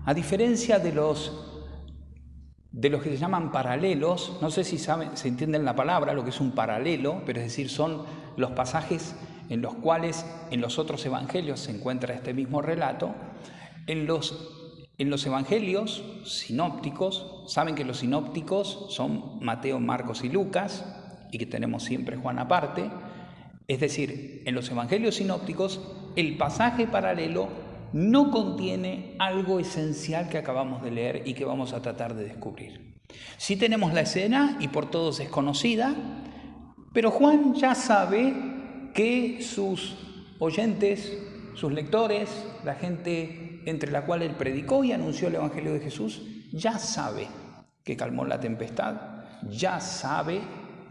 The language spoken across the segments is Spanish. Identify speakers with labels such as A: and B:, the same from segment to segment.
A: A diferencia de los que se llaman paralelos, no sé si se entienden la palabra, lo que es un paralelo, pero es decir, son los pasajes en los cuales en los otros evangelios se encuentra este mismo relato. En los evangelios sinópticos, saben que los sinópticos son Mateo, Marcos y Lucas, y que tenemos siempre Juan aparte. Es decir, en los evangelios sinópticos, el pasaje paralelo no contiene algo esencial que acabamos de leer y que vamos a tratar de descubrir. Sí tenemos la escena y por todos es conocida, pero Juan ya sabe que sus oyentes, sus lectores, la gente entre la cual él predicó y anunció el Evangelio de Jesús, ya sabe que calmó la tempestad, ya sabe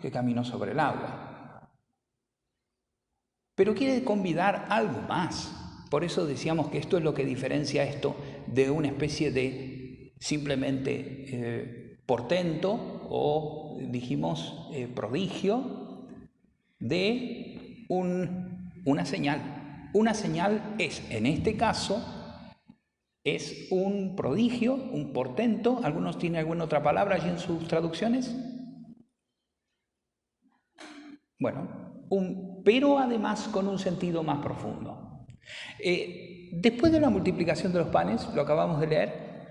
A: que caminó sobre el agua. Pero quiere convidar algo más. Por eso decíamos que esto es lo que diferencia esto de una especie de simplemente portento o dijimos prodigio de una señal. Una señal es, en este caso, es un prodigio, un portento. ¿Algunos tienen alguna otra palabra allí en sus traducciones? Bueno, pero además con un sentido más profundo. Después de la multiplicación de los panes, lo acabamos de leer,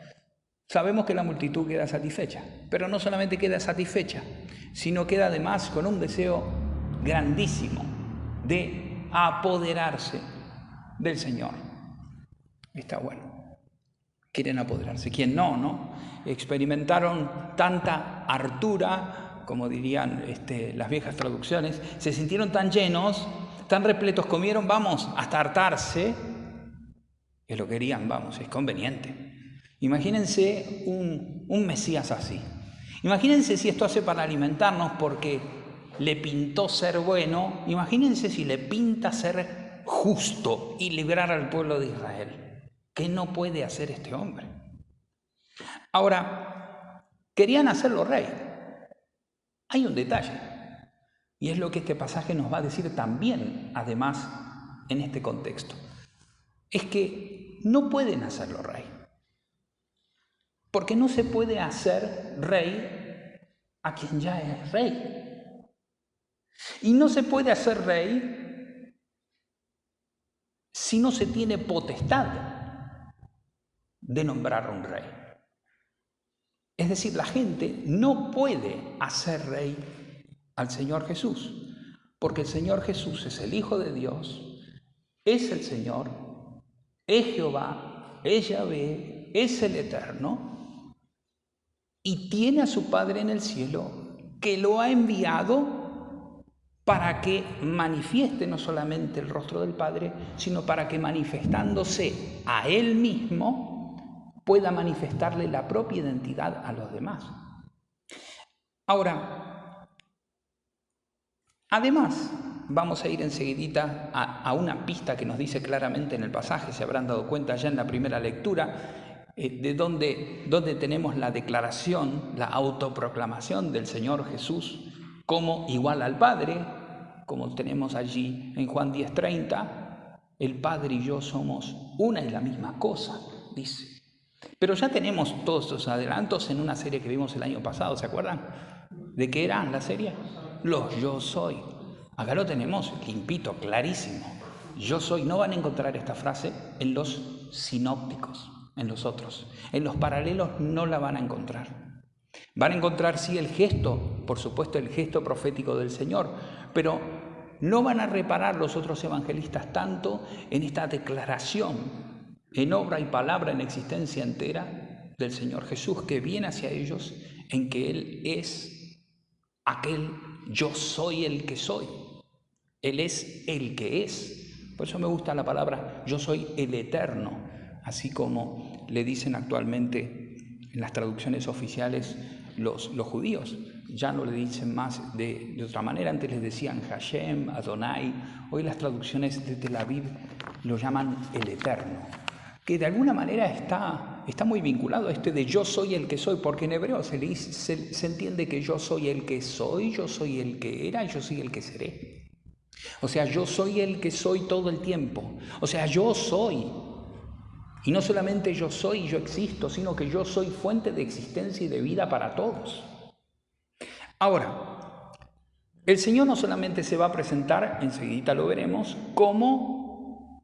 A: sabemos que la multitud queda satisfecha, pero no solamente queda satisfecha, sino queda además con un deseo grandísimo de apoderarse del Señor. Está bueno. Quieren apoderarse. ¿Quién no, no? Experimentaron tanta hartura, como dirían las viejas traducciones, se sintieron tan llenos, tan repletos, comieron, vamos, hasta hartarse, que lo querían, vamos, es conveniente. Imagínense un Mesías así. Imagínense si esto hace para alimentarnos porque le pintó ser bueno, imagínense si le pinta ser justo y librar al pueblo de Israel. ¿Qué no puede hacer este hombre? Ahora, querían hacerlo rey. Hay un detalle, y es lo que este pasaje nos va a decir también, además, en este contexto. Es que no pueden hacerlo rey. Porque no se puede hacer rey a quien ya es rey. Y no se puede hacer rey si no se tiene potestad de nombrar un rey. Es decir, la gente no puede hacer rey al Señor Jesús, porque el Señor Jesús es el Hijo de Dios, es el Señor, es Jehová, es Yahvé, es el Eterno, y tiene a su Padre en el cielo, que lo ha enviado para que manifieste no solamente el rostro del Padre, sino para que manifestándose a Él mismo, pueda manifestarle la propia identidad a los demás. Ahora, además, vamos a ir enseguidita a una pista que nos dice claramente en el pasaje, se habrán dado cuenta ya en la primera lectura, de donde tenemos la declaración, la autoproclamación del Señor Jesús como igual al Padre, como tenemos allí en Juan 10:30, el Padre y yo somos una y la misma cosa, dice. Pero ya tenemos todos estos adelantos en una serie que vimos el año pasado, ¿se acuerdan? ¿De qué era la serie? Los yo soy. Acá lo tenemos limpito, clarísimo. Yo soy. No van a encontrar esta frase en los sinópticos, en los otros. En los paralelos no la van a encontrar. Van a encontrar sí el gesto, por supuesto el gesto profético del Señor, pero no van a reparar los otros evangelistas tanto en esta declaración en obra y palabra, en existencia entera del Señor Jesús, que viene hacia ellos en que Él es aquel yo soy el que soy. Él es el que es. Por eso me gusta la palabra yo soy el eterno, así como le dicen actualmente en las traducciones oficiales los judíos. Ya no le dicen más de otra manera. Antes les decían Hashem, Adonai. Hoy las traducciones de Tel Aviv lo llaman el eterno, que de alguna manera está muy vinculado a este de yo soy el que soy, porque en hebreo se entiende que yo soy el que soy, yo soy el que era y yo soy el que seré. O sea, yo soy el que soy todo el tiempo. O sea, yo soy. Y no solamente yo soy y yo existo, sino que yo soy fuente de existencia y de vida para todos. Ahora, el Señor no solamente se va a presentar, enseguida lo veremos, como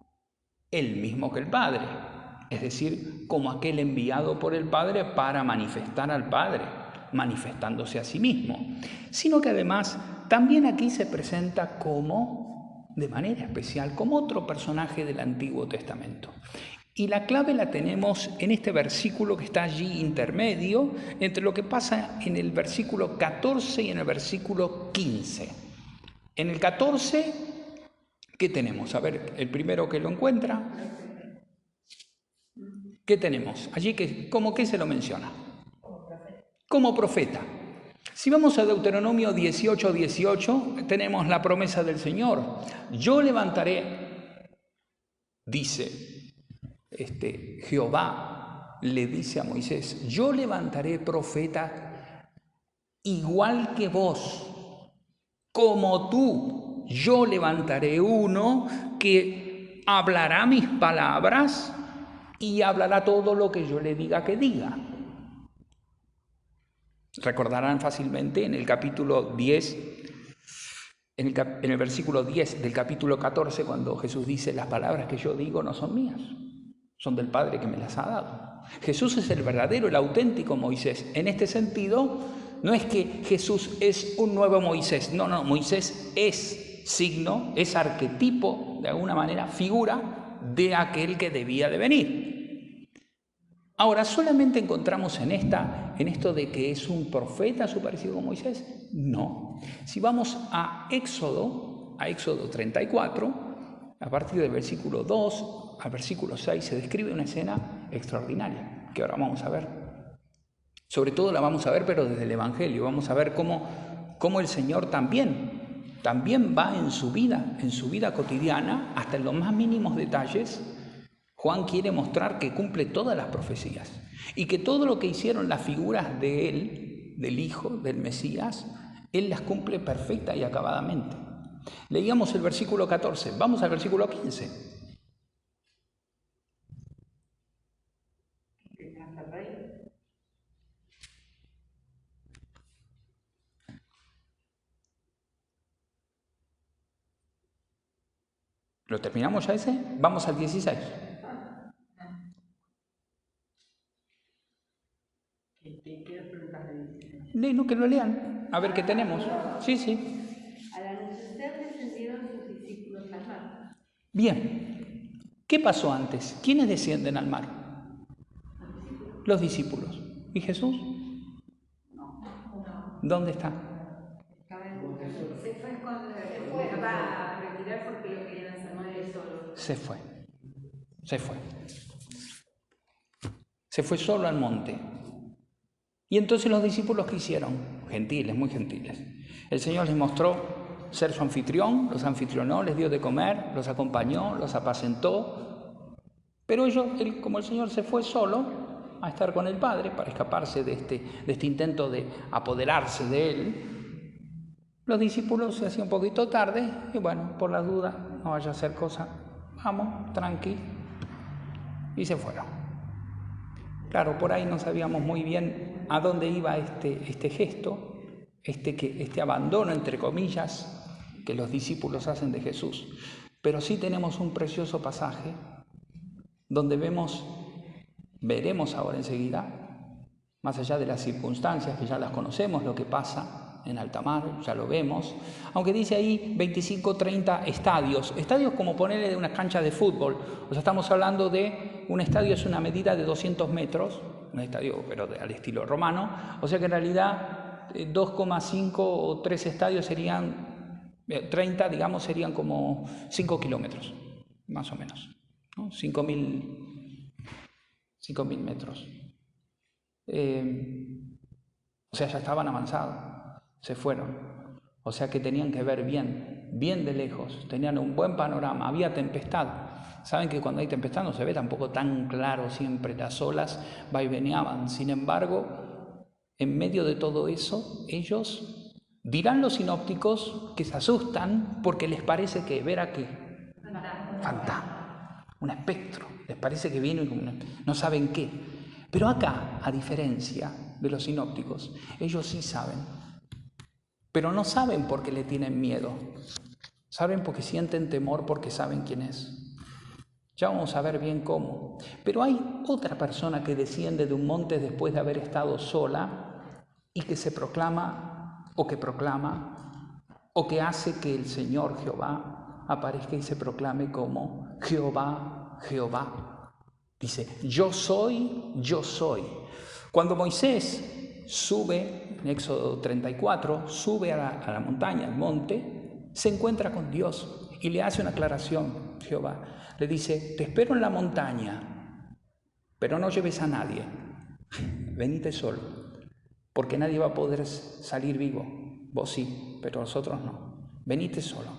A: el mismo que el Padre, es decir, como aquel enviado por el Padre para manifestar al Padre, manifestándose a sí mismo, sino que además también aquí se presenta como, de manera especial, como otro personaje del Antiguo Testamento. Y la clave la tenemos en este versículo que está allí intermedio entre lo que pasa en el versículo 14 y en el versículo 15. En el 14, ¿qué tenemos? A ver, el primero que lo encuentra. ¿Qué tenemos? Allí, ¿cómo qué se lo menciona? Como profeta. Si vamos a Deuteronomio 18:18, tenemos la promesa del Señor. Yo levantaré, dice Jehová le dice a Moisés, yo levantaré profeta igual que vos, como tú. Yo levantaré uno que hablará mis palabras y hablará todo lo que yo le diga que diga. Recordarán fácilmente en el capítulo 10, en el versículo 10 del capítulo 14, cuando Jesús dice, las palabras que yo digo no son mías, son del Padre que me las ha dado. Jesús es el verdadero, el auténtico Moisés. En este sentido, no es que Jesús es un nuevo Moisés. No, Moisés es signo, es arquetipo, de alguna manera, figura de aquel que debía de venir. Ahora, ¿solamente encontramos en esto de que es un profeta su parecido con Moisés? No. Si vamos a Éxodo 34, a partir del versículo 2 al versículo 6 se describe una escena extraordinaria que ahora vamos a ver. Sobre todo la vamos a ver, pero desde el Evangelio. Vamos a ver cómo el Señor también va en su vida cotidiana, hasta en los más mínimos detalles. Juan quiere mostrar que cumple todas las profecías y que todo lo que hicieron las figuras de él, del Hijo, del Mesías, él las cumple perfecta y acabadamente. Leíamos el versículo 14, vamos al versículo 15. ¿Lo terminamos ya ese? Vamos al 16. No, que lo lean, a ver qué tenemos. Sí.
B: Al anochecer descendieron sus discípulos al mar.
A: Bien, ¿qué pasó antes? ¿Quiénes descienden al mar? Los discípulos. ¿Y Jesús? ¿Dónde está?
B: Se fue cuando estaba a retirar porque lo querían hacer mal solo.
A: Se fue solo al monte. Y entonces los discípulos, ¿qué hicieron? Gentiles, muy gentiles. El Señor les mostró ser su anfitrión, los anfitrionó, les dio de comer, los acompañó, los apacentó. Pero como el Señor se fue solo a estar con el Padre para escaparse de este intento de apoderarse de Él, los discípulos se hacían un poquito tarde y bueno, por la duda, no vaya a hacer cosa, vamos, tranqui, y se fueron. Claro, por ahí no sabíamos muy bien a dónde iba este gesto, este abandono, entre comillas, que los discípulos hacen de Jesús. Pero sí tenemos un precioso pasaje donde veremos ahora enseguida, más allá de las circunstancias que ya las conocemos, lo que pasa en alta mar, ya lo vemos, aunque dice ahí 25, 30 estadios como ponerle de una cancha de fútbol, o sea, estamos hablando de un estadio, es una medida de 200 metros, un estadio pero al estilo romano, o sea que en realidad 2,5 o 3 estadios serían, 30 digamos serían como 5 kilómetros, más o menos, ¿no? 5.000 metros. O sea, ya estaban avanzados. Se fueron, o sea que tenían que ver bien de lejos, tenían un buen panorama, había tempestad. Saben que cuando hay tempestad no se ve tampoco tan claro siempre, las olas vaiveneaban. Sin embargo, en medio de todo eso, ellos dirán los sinópticos que se asustan porque les parece que ver a qué fantasma, un espectro. Les parece que viene, no saben qué. Pero acá, a diferencia de los sinópticos, ellos sí saben. Pero no saben porque le tienen miedo. Saben porque sienten temor, porque saben quién es. Ya vamos a ver bien cómo. Pero hay otra persona que desciende de un monte después de haber estado sola y que se proclama o que proclama o que hace que el Señor Jehová aparezca y se proclame como Jehová, Jehová. Dice, yo soy, yo soy. Cuando Moisés sube, en Éxodo 34, sube a la montaña, al monte, se encuentra con Dios y le hace una aclaración, Jehová. Le dice, te espero en la montaña, pero no lleves a nadie. Venite solo, porque nadie va a poder salir vivo. Vos sí, pero nosotros no. Venite solo.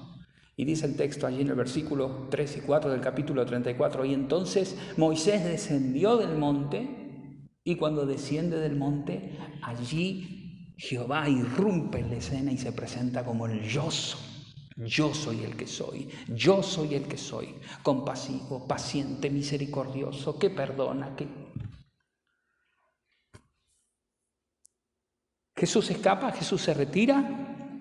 A: Y dice el texto allí en el versículo 3 y 4 del capítulo 34, y entonces Moisés descendió del monte, y cuando desciende del monte, allí Jehová irrumpe en la escena y se presenta como el yo soy. Yo soy el que soy, yo soy el que soy, compasivo, paciente, misericordioso, que perdona, que... Jesús escapa, Jesús se retira,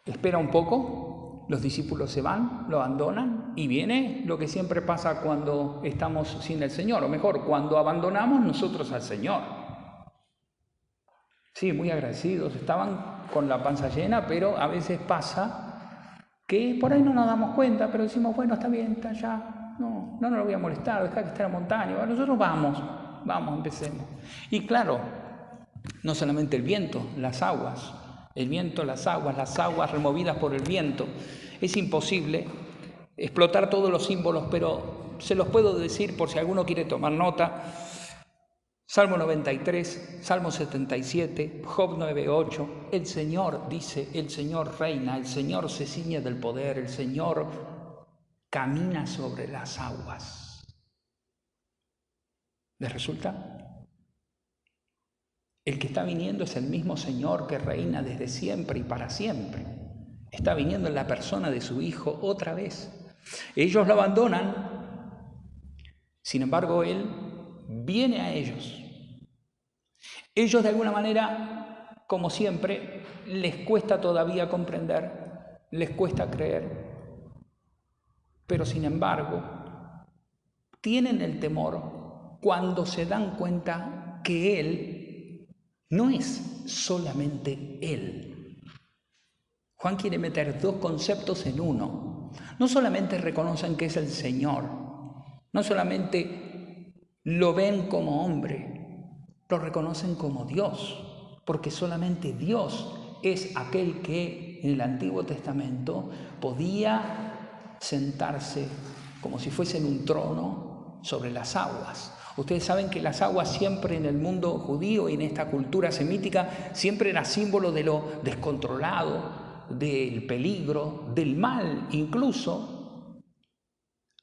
A: espera un poco, los discípulos se van, lo abandonan y viene lo que siempre pasa cuando estamos sin el Señor, o mejor, cuando abandonamos nosotros al Señor. Sí, muy agradecidos, estaban con la panza llena, pero a veces pasa que por ahí no nos damos cuenta, pero decimos, bueno, está bien, está allá, no lo voy a molestar, deja que esté en la montaña, bueno, nosotros vamos, empecemos. Y claro, no solamente el viento, las aguas, el viento, las aguas removidas por el viento. Es imposible explotar todos los símbolos, pero se los puedo decir por si alguno quiere tomar nota. Salmo 93, Salmo 77, Job 9:8, el Señor dice, el Señor reina, el Señor se ciñe del poder, el Señor camina sobre las aguas. ¿Les resulta? El que está viniendo es el mismo Señor que reina desde siempre y para siempre. Está viniendo en la persona de su Hijo otra vez. Ellos lo abandonan, sin embargo, Él viene a ellos. Ellos de alguna manera, como siempre, les cuesta todavía comprender, les cuesta creer, pero sin embargo, tienen el temor cuando se dan cuenta que Él no es solamente Él. Juan quiere meter dos conceptos en uno. No solamente reconocen que es el Señor, no solamente lo ven como hombre, lo reconocen como Dios, porque solamente Dios es aquel que en el Antiguo Testamento podía sentarse como si fuese en un trono sobre las aguas. Ustedes saben que las aguas siempre en el mundo judío y en esta cultura semítica siempre era símbolo de lo descontrolado, del peligro, del mal incluso.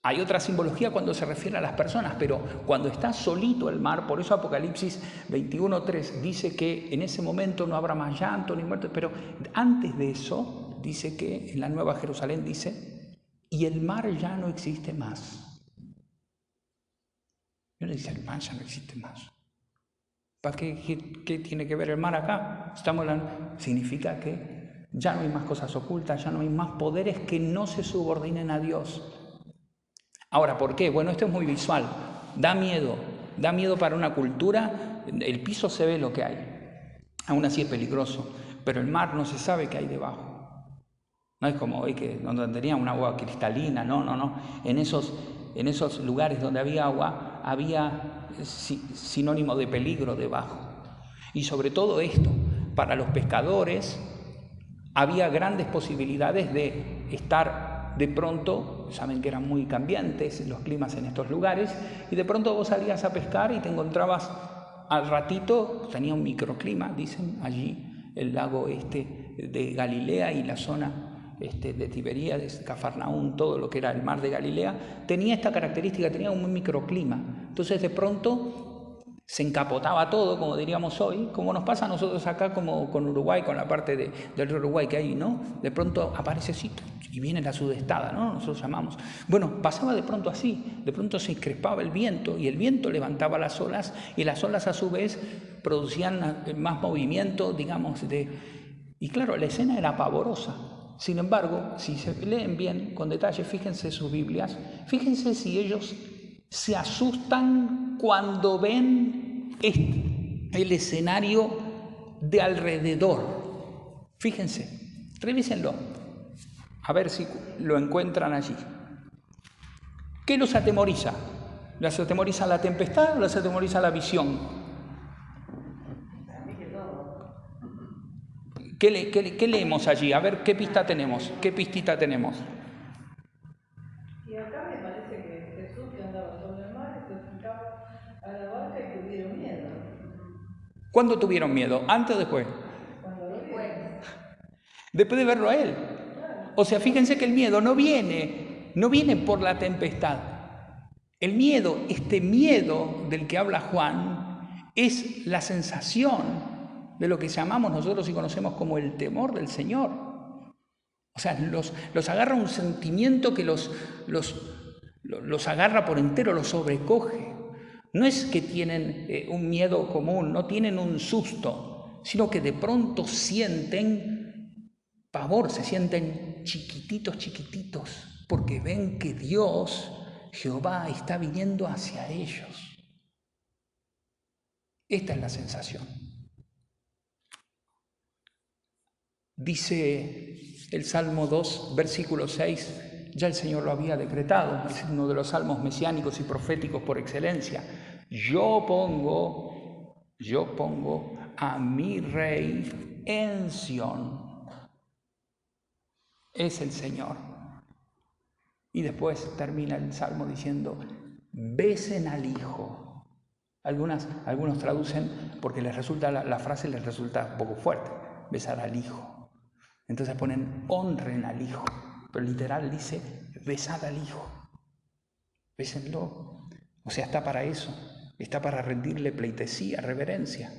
A: Hay otra simbología cuando se refiere a las personas, pero cuando está solito el mar, por eso Apocalipsis 21:3 dice que en ese momento no habrá más llanto ni muerte, pero antes de eso dice que en la Nueva Jerusalén dice, y el mar ya no existe más. Y uno dice, el mar ya no existe más. ¿Para qué tiene que ver el mar acá? Significa que ya no hay más cosas ocultas, ya no hay más poderes que no se subordinen a Dios. Ahora, ¿por qué? Bueno, esto es muy visual, da miedo para una cultura, el piso se ve lo que hay, aún así es peligroso, pero el mar no se sabe qué hay debajo. No es como hoy que donde tenía un agua cristalina, no. En esos lugares donde había agua, había sinónimo de peligro debajo. Y sobre todo esto, para los pescadores, había grandes posibilidades de estar de pronto, saben que eran muy cambiantes los climas en estos lugares, y de pronto vos salías a pescar y te encontrabas al ratito, tenía un microclima, dicen allí, el lago de Galilea y la zona de Tiberíades, de Cafarnaún, todo lo que era el mar de Galilea, tenía esta característica, tenía un microclima. Entonces de pronto se encapotaba todo, como diríamos hoy, como nos pasa a nosotros acá como con Uruguay, con la parte del Uruguay que hay, ¿no? De pronto aparece así y viene la sudestada, ¿no? Nosotros llamamos. Bueno, pasaba de pronto así, de pronto se encrespaba el viento y el viento levantaba las olas y las olas a su vez producían más movimiento, digamos, y claro, la escena era pavorosa. Sin embargo, si se leen bien, con detalle, fíjense sus Biblias, fíjense si ellos se asustan cuando ven el escenario de alrededor. Fíjense, revísenlo, a ver si lo encuentran allí. ¿Qué los atemoriza? ¿Les atemoriza la tempestad o les atemoriza la visión? ¿Qué leemos allí? A ver, ¿qué pista tenemos? ¿Qué pistita tenemos?
C: Y acá me parece que Jesús, que andaba sobre el mar, se acercaba a la barca y tuvieron miedo.
A: ¿Cuándo tuvieron miedo? ¿Antes o después?
C: Cuando lo vieron.
A: Después de verlo a él. O sea, fíjense que el miedo no viene por la tempestad. El miedo, este miedo del que habla Juan, es la sensación de lo que llamamos nosotros y conocemos como el temor del Señor. O sea, los agarra un sentimiento que los agarra por entero, los sobrecoge. No es que tienen un miedo común, no tienen un susto, sino que de pronto sienten pavor, se sienten chiquititos, porque ven que Dios, Jehová, está viniendo hacia ellos. Esta es la sensación. Dice el Salmo 2, versículo 6, ya el Señor lo había decretado, es uno de los salmos mesiánicos y proféticos por excelencia. Yo pongo a mi rey en Sión. Es el Señor. Y después termina el salmo diciendo, besen al Hijo. Algunos traducen porque la frase les resulta un poco fuerte, besar al Hijo. Entonces ponen honren al Hijo, pero literal dice besad al Hijo, bésenlo. O sea, está para eso, está para rendirle pleitesía, reverencia.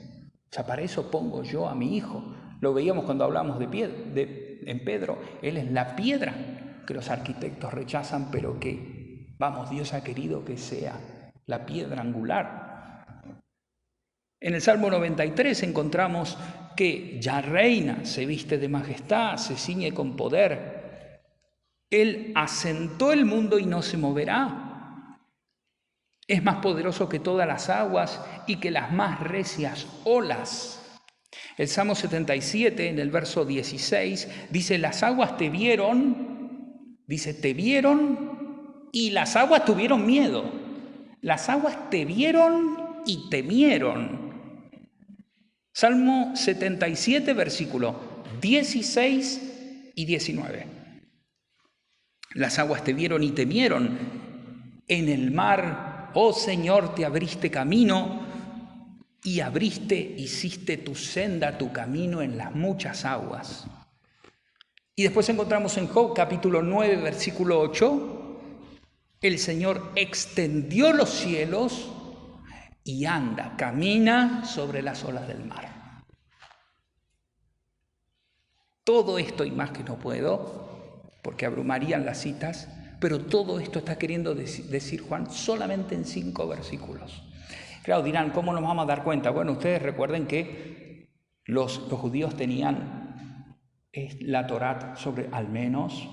A: O sea, para eso pongo yo a mi Hijo. Lo veíamos cuando hablamos en Pedro, Él es la piedra que los arquitectos rechazan, pero que, Dios ha querido que sea la piedra angular. En el Salmo 93 encontramos que ya reina, se viste de majestad, se ciñe con poder. Él asentó el mundo y no se moverá. Es más poderoso que todas las aguas y que las más recias olas. El Salmo 77, en el verso 16, dice, las aguas te vieron y las aguas tuvieron miedo. Las aguas te vieron y temieron. Salmo 77, versículo 16 y 19. Las aguas te vieron y temieron. En el mar, oh Señor, te abriste camino y hiciste tu senda, tu camino en las muchas aguas. Y después encontramos en Job, capítulo 9, versículo 8, el Señor extendió los cielos y camina sobre las olas del mar. Todo esto y más que no puedo, porque abrumarían las citas, pero todo esto está queriendo decir Juan solamente en 5 versículos. Claro, dirán, ¿cómo nos vamos a dar cuenta? Bueno, ustedes recuerden que los judíos tenían la Torá sobre al menos,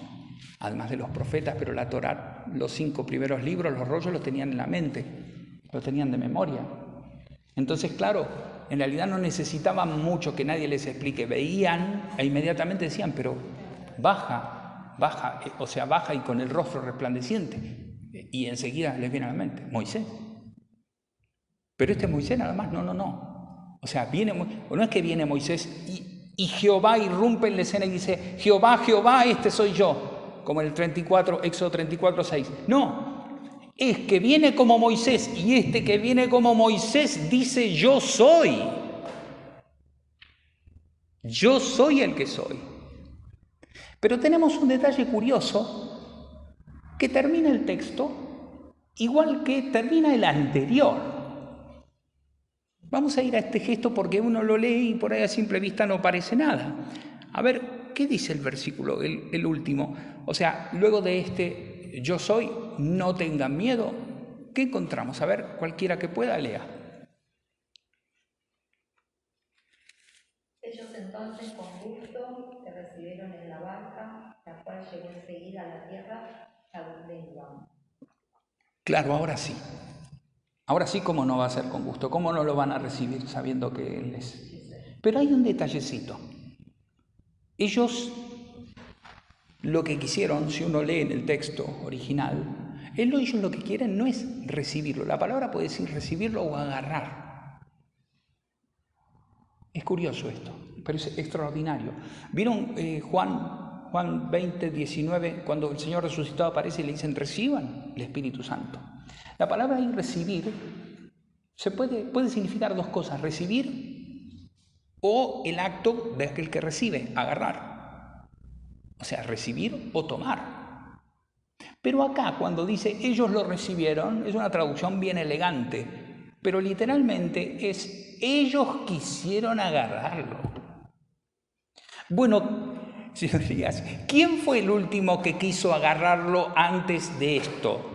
A: además de los profetas, pero la Torá, los 5 primeros libros, los rollos los tenían en la mente, los tenían de memoria. Entonces, claro, en realidad no necesitaban mucho que nadie les explique. Veían e inmediatamente decían, pero baja, o sea, baja y con el rostro resplandeciente. Y enseguida les viene a la mente, Moisés. Pero este Moisés nada más, no. O sea, no es que viene Moisés y Jehová irrumpe en la escena y dice, Jehová, este soy yo, como en el Éxodo 34, 6. No, es que viene como Moisés y este que viene como Moisés dice, yo soy el que soy. Pero tenemos un detalle curioso, que termina el texto igual que termina el anterior. Vamos a ir a este gesto porque uno lo lee y por ahí a simple vista no parece nada. A ver, ¿qué dice el versículo, el último? O sea, luego de este yo soy, no tengan miedo, ¿qué encontramos? A ver, cualquiera que pueda, lea.
D: Ellos entonces con gusto te recibieron en la barca, la cual llegó enseguida a la tierra a donde iban.
A: Claro, ahora sí. Ahora sí, ¿cómo no va a ser con gusto? ¿Cómo no lo van a recibir sabiendo que Él es? Pero hay un detallecito. Ellos lo que quisieron, si uno lee en el texto original, ellos lo que quieren no es recibirlo. La palabra puede decir recibirlo o agarrar. Es curioso esto, pero es extraordinario. ¿Vieron Juan 20, 19, cuando el Señor resucitado aparece y le dicen reciban el Espíritu Santo? La palabra ahí recibir puede significar dos cosas, recibir o el acto de aquel que recibe, agarrar. O sea, recibir o tomar. Pero acá cuando dice ellos lo recibieron, es una traducción bien elegante, pero literalmente es ellos quisieron agarrarlo. Bueno, señorías, ¿quién fue el último que quiso agarrarlo antes de esto?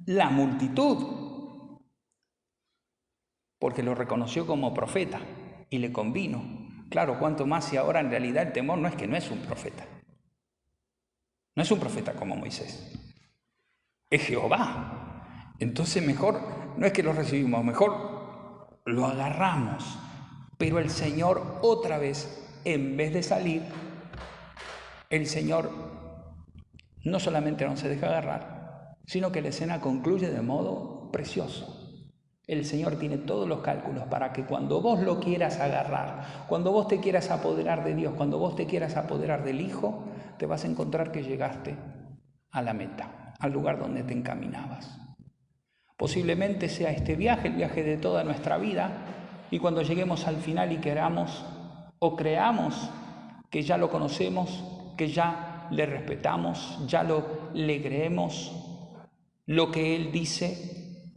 A: La multitud, porque lo reconoció como profeta y le convino. Claro, cuanto más si ahora en realidad el temor no es que no es un profeta. No es un profeta como Moisés. Es Jehová. Entonces mejor, no es que lo recibimos, mejor lo agarramos. Pero el Señor otra vez, en vez de salir, el Señor no solamente no se deja agarrar, sino que la escena concluye de modo precioso. El Señor tiene todos los cálculos para que cuando vos lo quieras agarrar, cuando vos te quieras apoderar de Dios, cuando vos te quieras apoderar del Hijo, te vas a encontrar que llegaste a la meta, al lugar donde te encaminabas. Posiblemente sea este viaje, el viaje de toda nuestra vida, y cuando lleguemos al final y queramos o creamos que ya lo conocemos, que ya le respetamos, ya le creemos, lo que Él dice,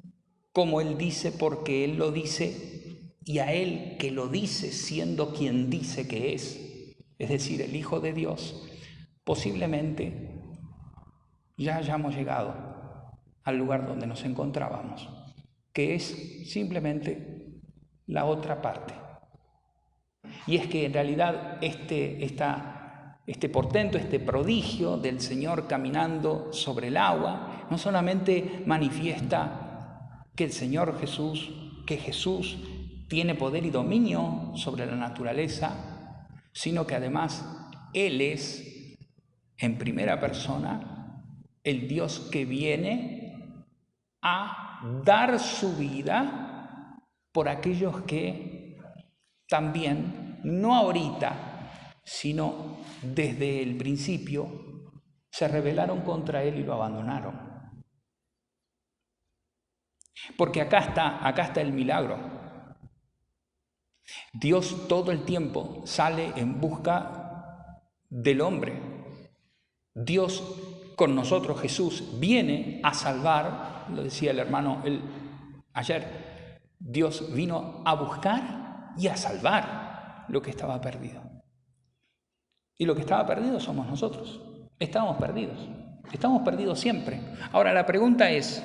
A: como Él dice, porque Él lo dice, y a Él que lo dice siendo quien dice que es decir, el Hijo de Dios, posiblemente ya hayamos llegado al lugar donde nos encontrábamos, que es simplemente la otra parte. Y es que en realidad este portento, este prodigio del Señor caminando sobre el agua, no solamente manifiesta que el Señor Jesús, que Jesús tiene poder y dominio sobre la naturaleza, sino que además Él es, en primera persona, el Dios que viene a dar su vida por aquellos que también, no ahorita, sino desde el principio, se rebelaron contra Él y lo abandonaron. Porque acá está el milagro. Dios todo el tiempo sale en busca del hombre. Dios con nosotros, Jesús, viene a salvar, lo decía el hermano ayer, Dios vino a buscar y a salvar lo que estaba perdido. Y lo que estaba perdido somos nosotros. Estamos perdidos siempre. Ahora la pregunta es,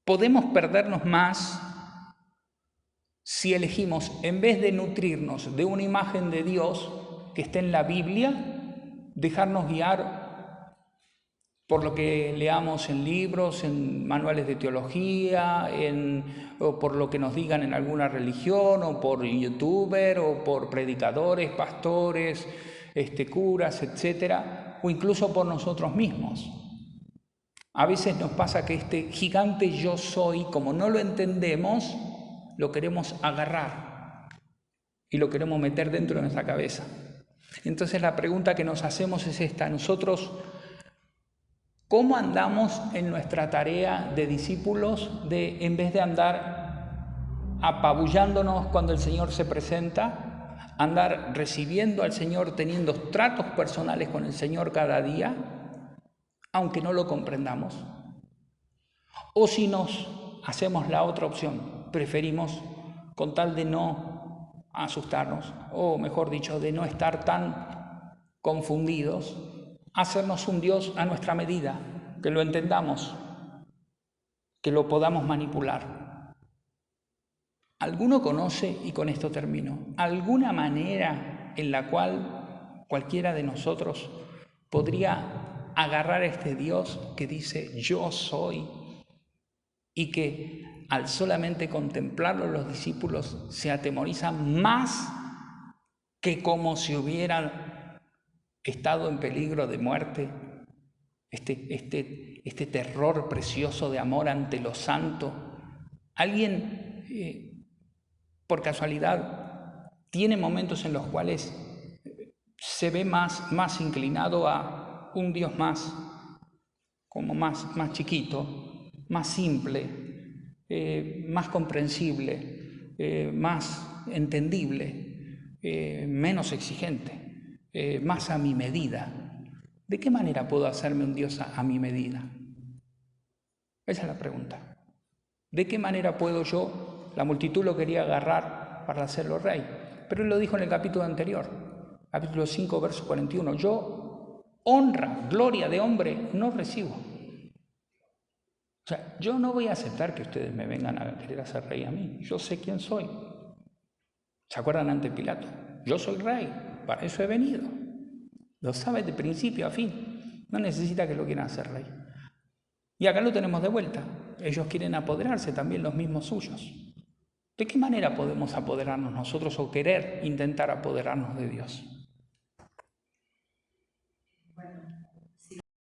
A: ¿podemos perdernos más si elegimos, en vez de nutrirnos de una imagen de Dios que esté en la Biblia, dejarnos guiar por lo que leamos en libros, en manuales de teología, o por lo que nos digan en alguna religión, o por youtuber, o por predicadores, pastores, curas, etcétera, o incluso por nosotros mismos? A veces nos pasa que este gigante yo soy, como no lo entendemos, lo queremos agarrar y lo queremos meter dentro de nuestra cabeza. Entonces la pregunta que nos hacemos es esta: nosotros, ¿cómo andamos en nuestra tarea de discípulos en vez de andar apabullándonos cuando el Señor se presenta, andar recibiendo al Señor, teniendo tratos personales con el Señor cada día, aunque no lo comprendamos? O si nos hacemos la otra opción, preferimos, con tal de no asustarnos, o mejor dicho, de no estar tan confundidos, hacernos un Dios a nuestra medida, que lo entendamos, que lo podamos manipular. ¿Alguno conoce, y con esto termino, alguna manera en la cual cualquiera de nosotros podría agarrar a este Dios que dice yo soy y que al solamente contemplarlo los discípulos se atemorizan más que como si hubieran estado en peligro de muerte? Este terror precioso de amor ante lo santo. ¿Alguien, por casualidad, tiene momentos en los cuales se ve más inclinado a un Dios más, como más chiquito, más simple, más comprensible, más entendible, menos exigente, más a mi medida? ¿De qué manera puedo hacerme un Dios a mi medida? Esa es la pregunta. ¿De qué manera puedo yo? La multitud lo quería agarrar para hacerlo rey, pero él lo dijo en el capítulo anterior, capítulo 5, verso 41. Yo honra, gloria de hombre no recibo. O sea, yo no voy a aceptar que ustedes me vengan a querer hacer rey a mí. Yo sé quién soy. ¿Se acuerdan ante Pilato? Yo soy rey, para eso he venido. Lo sabe de principio a fin. No necesita que lo quieran hacer rey. Y acá lo tenemos de vuelta. Ellos quieren apoderarse también los mismos suyos. ¿De qué manera podemos apoderarnos nosotros o querer intentar apoderarnos de Dios?